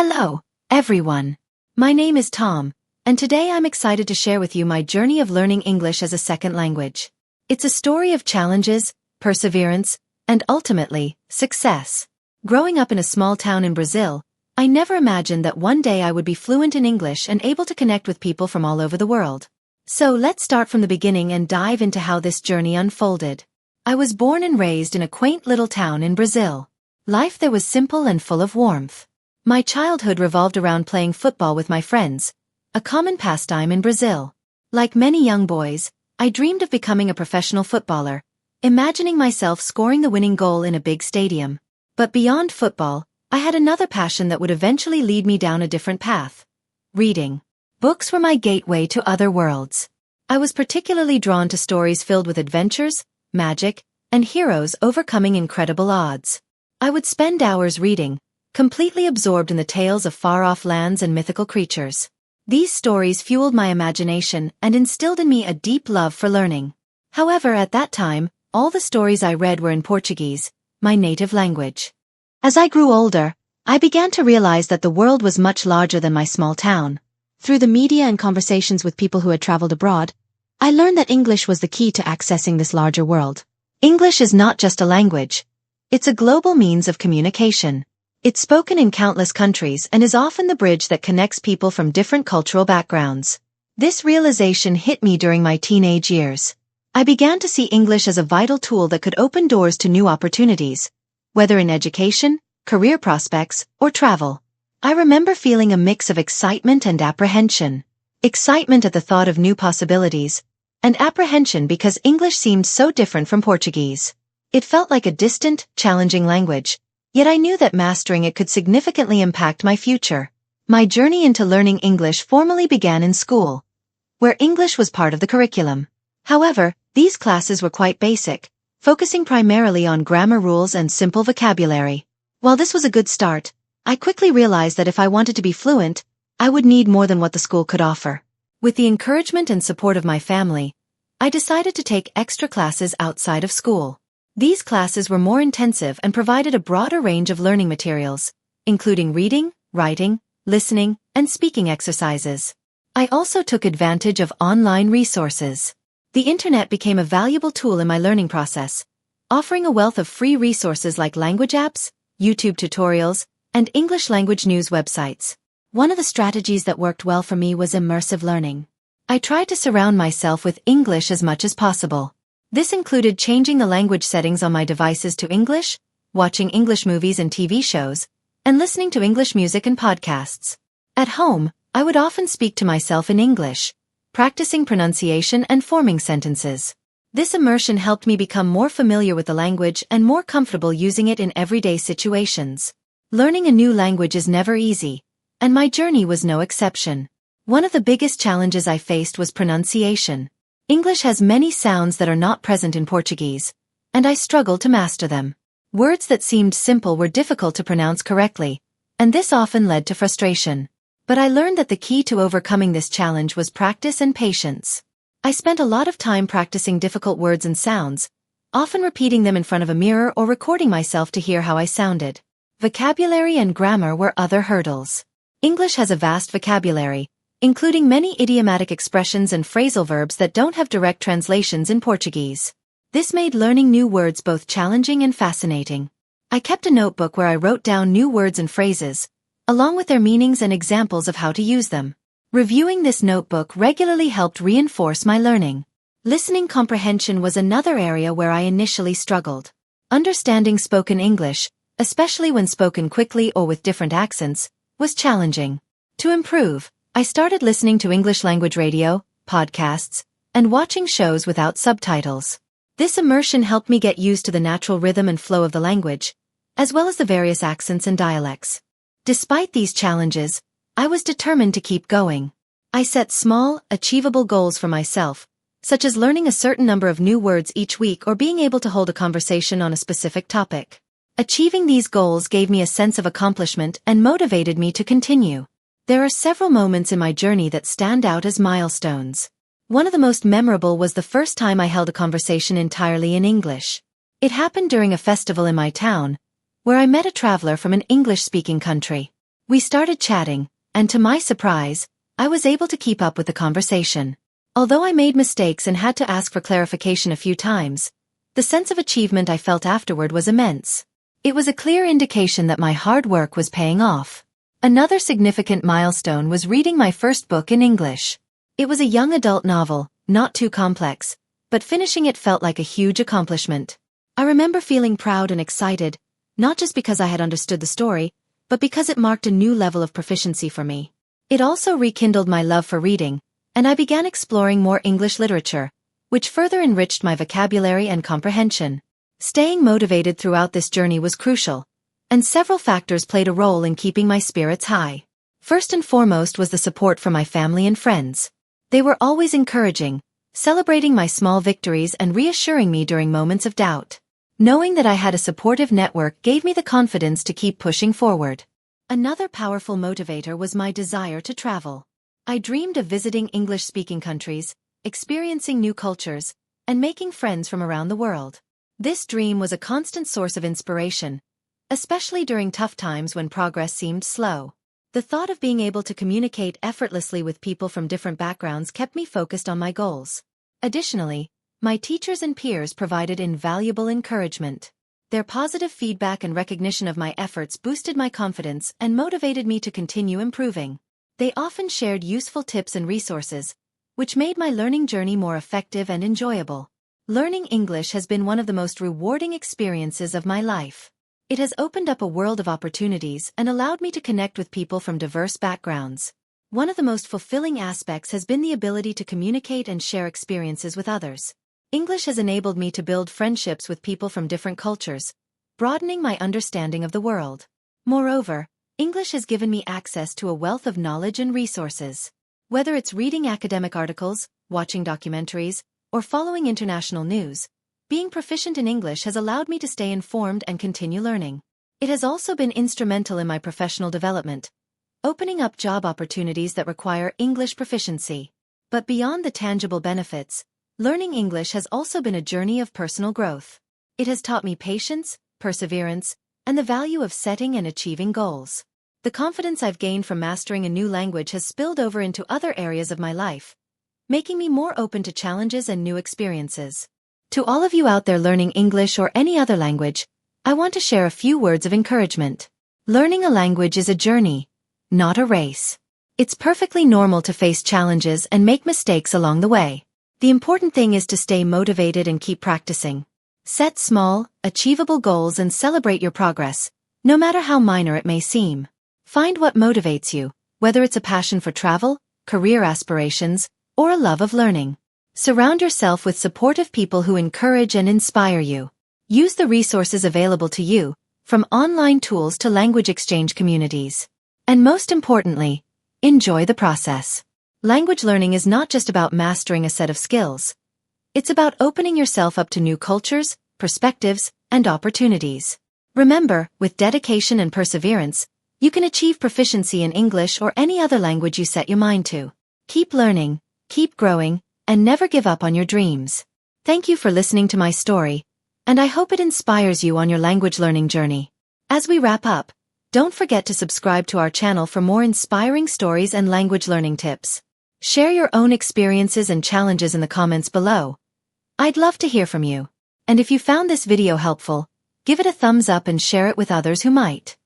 Hello, everyone. My name is Tom, and today I'm excited to share with you my journey of learning English as a second language. It's a story of challenges, perseverance, and ultimately, success. Growing up in a small town in Brazil, I never imagined that one day I would be fluent in English and able to connect with people from all over the world. So let's start from the beginning and dive into how this journey unfolded. I was born and raised in a quaint little town in Brazil. Life there was simple and full of warmth. My childhood revolved around playing football with my friends, a common pastime in Brazil. Like many young boys, I dreamed of becoming a professional footballer, imagining myself scoring the winning goal in a big stadium. But beyond football, I had another passion that would eventually lead me down a different path. Reading. Books were my gateway to other worlds. I was particularly drawn to stories filled with adventures, magic, and heroes overcoming incredible odds. I would spend hours reading, completely absorbed in the tales of far-off lands and mythical creatures. These stories fueled my imagination and instilled in me a deep love for learning. However, at that time, all the stories I read were in Portuguese, my native language. As I grew older, I began to realize that the world was much larger than my small town. Through the media and conversations with people who had traveled abroad, I learned that English was the key to accessing this larger world. English is not just a language. It's a global means of communication. It's spoken in countless countries and is often the bridge that connects people from different cultural backgrounds. This realization hit me during my teenage years. I began to see English as a vital tool that could open doors to new opportunities, whether in education, career prospects, or travel. I remember feeling a mix of excitement and apprehension. Excitement at the thought of new possibilities, and apprehension because English seemed so different from Portuguese. It felt like a distant, challenging language, yet I knew that mastering it could significantly impact my future. My journey into learning English formally began in school, where English was part of the curriculum. However, these classes were quite basic, focusing primarily on grammar rules and simple vocabulary. While this was a good start, I quickly realized that if I wanted to be fluent, I would need more than what the school could offer. With the encouragement and support of my family, I decided to take extra classes outside of school. These classes were more intensive and provided a broader range of learning materials, including reading, writing, listening, and speaking exercises. I also took advantage of online resources. The internet became a valuable tool in my learning process, offering a wealth of free resources like language apps, YouTube tutorials, and English language news websites. One of the strategies that worked well for me was immersive learning. I tried to surround myself with English as much as possible. This included changing the language settings on my devices to English, watching English movies and TV shows, and listening to English music and podcasts. At home, I would often speak to myself in English, practicing pronunciation and forming sentences. This immersion helped me become more familiar with the language and more comfortable using it in everyday situations. Learning a new language is never easy, and my journey was no exception. One of the biggest challenges I faced was pronunciation. English has many sounds that are not present in Portuguese, and I struggled to master them. Words that seemed simple were difficult to pronounce correctly, and this often led to frustration. But I learned that the key to overcoming this challenge was practice and patience. I spent a lot of time practicing difficult words and sounds, often repeating them in front of a mirror or recording myself to hear how I sounded. Vocabulary and grammar were other hurdles. English has a vast vocabulary, including many idiomatic expressions and phrasal verbs that don't have direct translations in Portuguese. This made learning new words both challenging and fascinating. I kept a notebook where I wrote down new words and phrases, along with their meanings and examples of how to use them. Reviewing this notebook regularly helped reinforce my learning. Listening comprehension was another area where I initially struggled. Understanding spoken English, especially when spoken quickly or with different accents, was challenging. To improve, I started listening to English language radio, podcasts, and watching shows without subtitles. This immersion helped me get used to the natural rhythm and flow of the language, as well as the various accents and dialects. Despite these challenges, I was determined to keep going. I set small, achievable goals for myself, such as learning a certain number of new words each week or being able to hold a conversation on a specific topic. Achieving these goals gave me a sense of accomplishment and motivated me to continue. There are several moments in my journey that stand out as milestones. One of the most memorable was the first time I held a conversation entirely in English. It happened during a festival in my town, where I met a traveler from an English-speaking country. We started chatting, and to my surprise, I was able to keep up with the conversation. Although I made mistakes and had to ask for clarification a few times, the sense of achievement I felt afterward was immense. It was a clear indication that my hard work was paying off. Another significant milestone was reading my first book in English. It was a young adult novel, not too complex, but finishing it felt like a huge accomplishment. I remember feeling proud and excited, not just because I had understood the story, but because it marked a new level of proficiency for me. It also rekindled my love for reading, and I began exploring more English literature, which further enriched my vocabulary and comprehension. Staying motivated throughout this journey was crucial, and several factors played a role in keeping my spirits high. First and foremost was the support from my family and friends. They were always encouraging, celebrating my small victories and reassuring me during moments of doubt. Knowing that I had a supportive network gave me the confidence to keep pushing forward. Another powerful motivator was my desire to travel. I dreamed of visiting English-speaking countries, experiencing new cultures, and making friends from around the world. This dream was a constant source of inspiration, especially during tough times when progress seemed slow. The thought of being able to communicate effortlessly with people from different backgrounds kept me focused on my goals. Additionally, my teachers and peers provided invaluable encouragement. Their positive feedback and recognition of my efforts boosted my confidence and motivated me to continue improving. They often shared useful tips and resources, which made my learning journey more effective and enjoyable. Learning English has been one of the most rewarding experiences of my life. It has opened up a world of opportunities and allowed me to connect with people from diverse backgrounds. One of the most fulfilling aspects has been the ability to communicate and share experiences with others. English has enabled me to build friendships with people from different cultures, broadening my understanding of the world. Moreover, English has given me access to a wealth of knowledge and resources. Whether it's reading academic articles, watching documentaries, or following international news, being proficient in English has allowed me to stay informed and continue learning. It has also been instrumental in my professional development, opening up job opportunities that require English proficiency. But beyond the tangible benefits, learning English has also been a journey of personal growth. It has taught me patience, perseverance, and the value of setting and achieving goals. The confidence I've gained from mastering a new language has spilled over into other areas of my life, making me more open to challenges and new experiences. To all of you out there learning English or any other language, I want to share a few words of encouragement. Learning a language is a journey, not a race. It's perfectly normal to face challenges and make mistakes along the way. The important thing is to stay motivated and keep practicing. Set small, achievable goals and celebrate your progress, no matter how minor it may seem. Find what motivates you, whether it's a passion for travel, career aspirations, or a love of learning. Surround yourself with supportive people who encourage and inspire you. Use the resources available to you, from online tools to language exchange communities. And most importantly, enjoy the process. Language learning is not just about mastering a set of skills. It's about opening yourself up to new cultures, perspectives, and opportunities. Remember, with dedication and perseverance, you can achieve proficiency in English or any other language you set your mind to. Keep learning, keep growing, and never give up on your dreams. Thank you for listening to my story, and I hope it inspires you on your language learning journey. As we wrap up, don't forget to subscribe to our channel for more inspiring stories and language learning tips. Share your own experiences and challenges in the comments below. I'd love to hear from you. And if you found this video helpful, give it a thumbs up and share it with others who might.